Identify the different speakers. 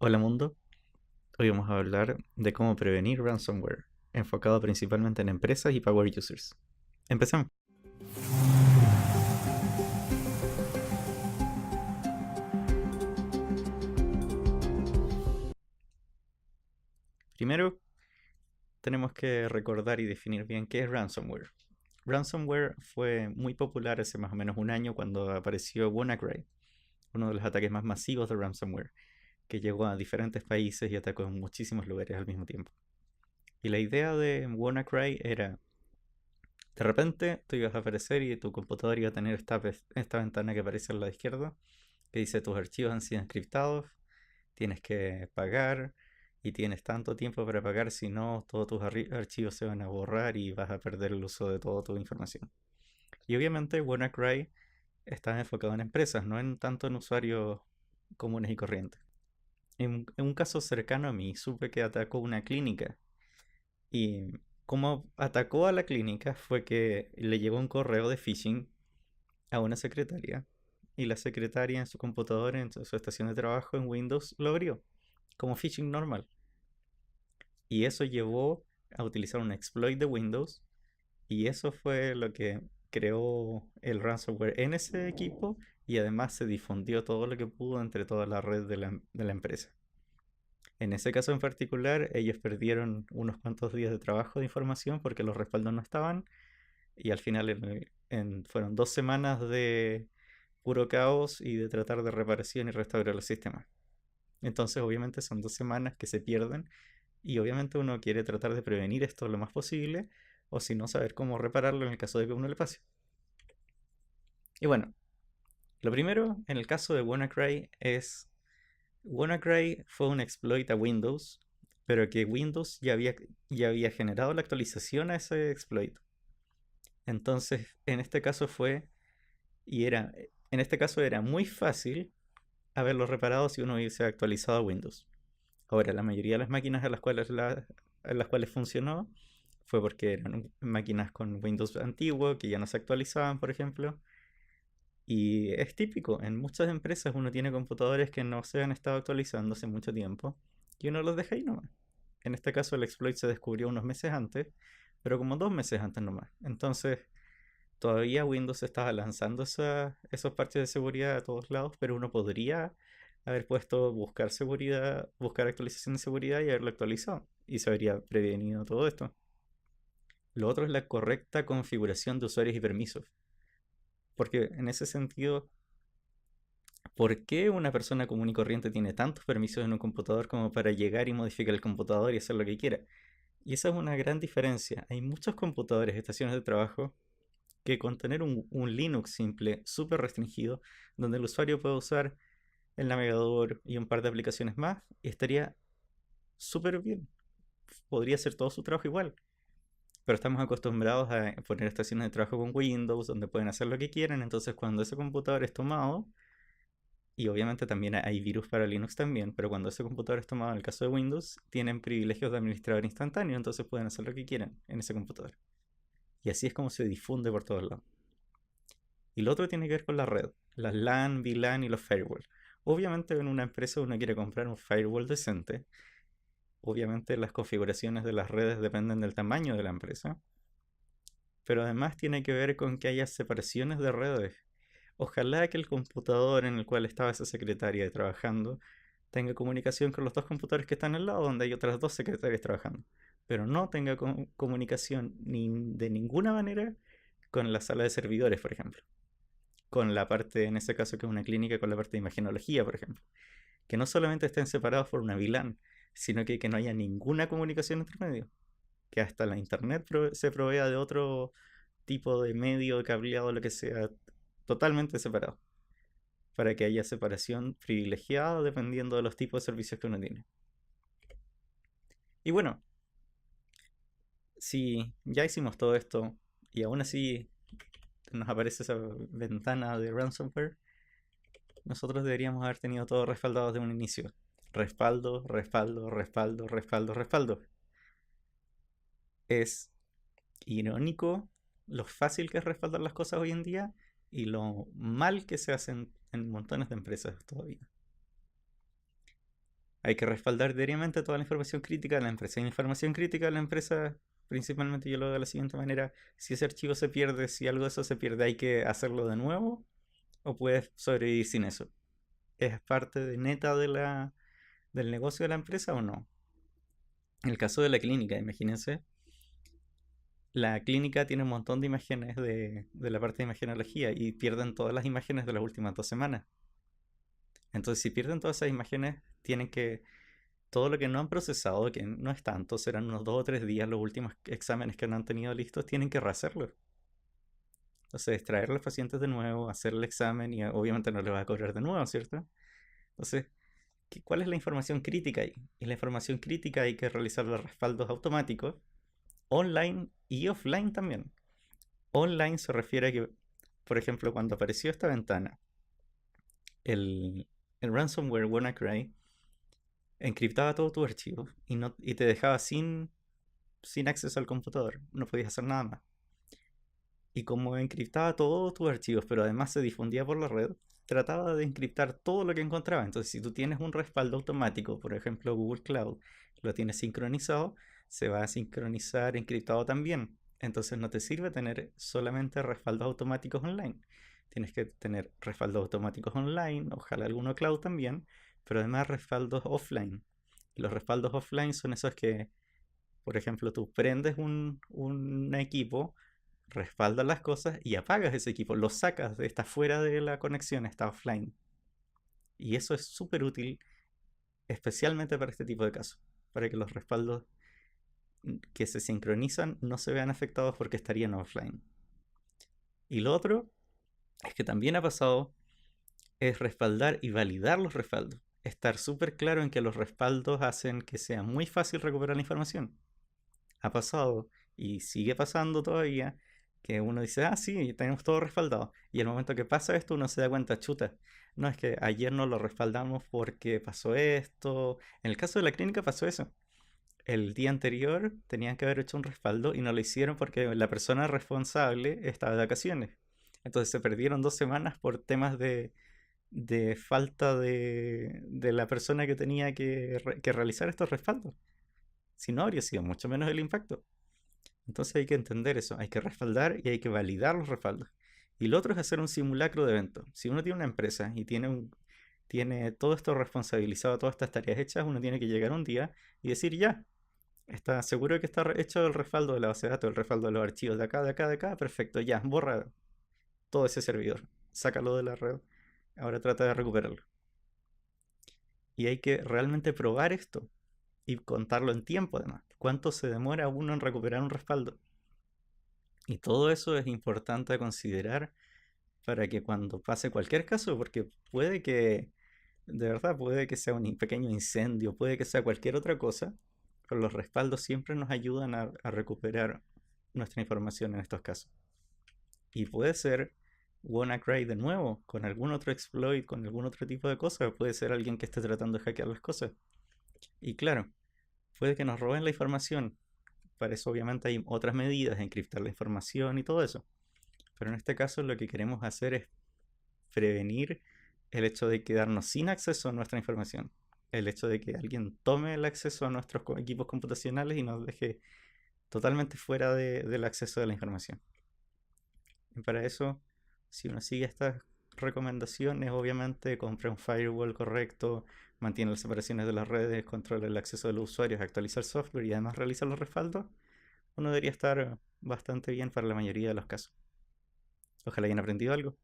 Speaker 1: Hola mundo, hoy vamos a hablar de cómo prevenir ransomware, enfocado principalmente en empresas y power users. Empecemos. Primero, tenemos que recordar y definir bien qué es ransomware. Ransomware fue muy popular hace más o menos un año cuando apareció WannaCry, uno de los ataques más masivos de ransomware, que llegó a diferentes países y atacó en muchísimos lugares al mismo tiempo. Y la idea de WannaCry era, de repente, tú ibas a aparecer y tu computador iba a tener esta ventana que aparece a la izquierda, que dice tus archivos han sido encriptados, tienes que pagar y tienes tanto tiempo para pagar, si no, todos tus archivos se van a borrar y vas a perder el uso de toda tu información. Y obviamente WannaCry está enfocado en empresas, no en tanto en usuarios comunes y corrientes. En un caso cercano a mí, supe que atacó una clínica y cómo atacó a la clínica fue que le llegó un correo de phishing a una secretaria y la secretaria en su computadora, en su estación de trabajo en Windows, lo abrió como phishing normal. Y eso llevó a utilizar un exploit de Windows y eso fue lo que creó el ransomware en ese equipo y además se difundió todo lo que pudo entre toda la red de la empresa. En ese caso en particular, ellos perdieron unos cuantos días de trabajo de información porque los respaldos no estaban y al final fueron 2 semanas de puro caos y de tratar de reparación y restaurar los sistemas. Entonces, obviamente, son 2 semanas que se pierden y obviamente uno quiere tratar de prevenir esto lo más posible o si no, saber cómo repararlo en el caso de que a uno le pase. Y bueno, lo primero en el caso de WannaCry es WannaCry fue un exploit a Windows, pero que Windows ya había generado la actualización a ese exploit. Entonces, en este caso en este caso era muy fácil haberlo reparado si uno hubiese actualizado a Windows. Ahora, la mayoría de las máquinas a las cuales funcionó fue porque eran máquinas con Windows antiguo que ya no se actualizaban, por ejemplo. Y es típico, en muchas empresas uno tiene computadores que no se han estado actualizando hace mucho tiempo y uno los deja ahí nomás. En este caso el exploit se descubrió unos meses antes, pero como 2 meses antes nomás. Entonces todavía Windows estaba lanzando esos parches de seguridad a todos lados, pero uno podría haber puesto buscar seguridad, buscar actualización de seguridad y haberlo actualizado. Y se habría prevenido todo esto. Lo otro es la correcta configuración de usuarios y permisos. Porque en ese sentido, ¿por qué una persona común y corriente tiene tantos permisos en un computador como para llegar y modificar el computador y hacer lo que quiera? Y esa es una gran diferencia. Hay muchos computadores, estaciones de trabajo, que con tener un Linux simple, súper restringido, donde el usuario puede usar el navegador y un par de aplicaciones más, estaría súper bien. Podría hacer todo su trabajo igual. Pero estamos acostumbrados a poner estaciones de trabajo con Windows, donde pueden hacer lo que quieran. Entonces, cuando ese computador es tomado, y obviamente también hay virus para Linux también, pero cuando ese computador es tomado en el caso de Windows, tienen privilegios de administrador instantáneo, entonces pueden hacer lo que quieran en ese computador. Y así es como se difunde por todos lados. Y lo otro tiene que ver con la red, las LAN, VLAN y los firewall. Obviamente en una empresa uno quiere comprar un firewall decente. Obviamente las configuraciones de las redes dependen del tamaño de la empresa. Pero además tiene que ver con que haya separaciones de redes. Ojalá que el computador en el cual estaba esa secretaria trabajando tenga comunicación con los dos computadores que están al lado, donde hay otras dos secretarias trabajando. Pero no tenga comunicación de ninguna manera con la sala de servidores, por ejemplo. Con la parte, en ese caso que es una clínica, con la parte de imagenología, por ejemplo. Que no solamente estén separados por una VLAN, sino que no haya ninguna comunicación entre medio. Que hasta la internet se provea de otro tipo de medio, cableado, lo que sea, totalmente separado. Para que haya separación privilegiada dependiendo de los tipos de servicios que uno tiene. Y bueno, si ya hicimos todo esto y aún así nos aparece esa ventana de ransomware, nosotros deberíamos haber tenido todo respaldado desde un inicio. Respaldo, respaldo, respaldo, respaldo, respaldo. Es irónico lo fácil que es respaldar las cosas hoy en día y lo mal que se hacen en montones de empresas todavía. Hay que respaldar diariamente toda la información crítica de la empresa. Y la información crítica de la empresa, principalmente yo lo hago de la siguiente manera: si ese archivo se pierde, si algo de eso se pierde, ¿hay que hacerlo de nuevo o puedes sobrevivir sin eso? ¿Es parte de neta del negocio de la empresa o no? En el caso de la clínica, imagínense, la clínica tiene un montón de imágenes de la parte de imagenología y pierden todas las imágenes de las últimas 2 semanas. Entonces, si pierden todas esas imágenes, tienen que, todo lo que no han procesado, que no es tanto, serán unos 2 o 3 días, los últimos exámenes que no han tenido listos, tienen que rehacerlos. Entonces, extraer a los pacientes de nuevo, hacer el examen y obviamente no le va a cobrar de nuevo, ¿cierto? Entonces, ¿cuál es la información crítica ahí? Y la información crítica hay que realizar los respaldos automáticos, online y offline también. Online se refiere a que, por ejemplo, cuando apareció esta ventana, el, el ransomware WannaCry encriptaba todos tus archivos y te dejaba sin acceso al computador. No podías hacer nada más. Y como encriptaba todos tus archivos, pero además se difundía por la red, trataba de encriptar todo lo que encontraba. Entonces, si tú tienes un respaldo automático, por ejemplo Google Cloud, lo tienes sincronizado, se va a sincronizar encriptado también. Entonces no te sirve tener solamente respaldos automáticos online. Tienes que tener respaldos automáticos online, ojalá alguno cloud también, pero además respaldos offline. Y los respaldos offline son esos que, por ejemplo, tú prendes un equipo, respaldas las cosas y apagas ese equipo, lo sacas, está fuera de la conexión, está offline. Y eso es súper útil, especialmente para este tipo de casos, para que los respaldos que se sincronizan no se vean afectados porque estarían offline. Y lo otro es que también ha pasado es respaldar y validar los respaldos. Estar súper claro en que los respaldos hacen que sea muy fácil recuperar la información. Ha pasado y sigue pasando todavía que uno dice, ah, sí, tenemos todo respaldado. Y el momento que pasa esto uno se da cuenta, chuta, no es que ayer no lo respaldamos porque pasó esto. En el caso de la clínica pasó eso. El día anterior tenían que haber hecho un respaldo y no lo hicieron porque la persona responsable estaba de vacaciones. Entonces se perdieron 2 semanas por temas de falta de la persona que tenía que realizar estos respaldos. Si no, habría sido mucho menos el impacto. Entonces hay que entender eso, hay que respaldar y hay que validar los respaldos. Y lo otro es hacer un simulacro de evento. Si uno tiene una empresa y tiene todo esto responsabilizado, todas estas tareas hechas, uno tiene que llegar un día y decir, ya, ¿está seguro que está hecho el respaldo de la base de datos, el respaldo de los archivos de acá, de acá, de acá? Perfecto, ya, borra todo ese servidor, sácalo de la red, ahora trata de recuperarlo. Y hay que realmente probar esto y contarlo en tiempo además. ¿Cuánto se demora uno en recuperar un respaldo? Y todo eso es importante a considerar para que cuando pase cualquier caso, porque puede que, de verdad, puede que sea un pequeño incendio, puede que sea cualquier otra cosa, pero los respaldos siempre nos ayudan a recuperar nuestra información en estos casos. Y puede ser WannaCry de nuevo, con algún otro exploit, con algún otro tipo de cosa, puede ser alguien que esté tratando de hackear las cosas. Y claro, puede que nos roben la información. Para eso obviamente hay otras medidas, encriptar la información y todo eso. Pero en este caso lo que queremos hacer es prevenir el hecho de quedarnos sin acceso a nuestra información. El hecho de que alguien tome el acceso a nuestros equipos computacionales y nos deje totalmente fuera del acceso de la información. Y para eso, si uno sigue estas recomendaciones, obviamente compra un firewall correcto, mantiene las separaciones de las redes, controla el acceso de los usuarios, actualiza el software y además realiza los respaldos, uno debería estar bastante bien para la mayoría de los casos. Ojalá hayan aprendido algo.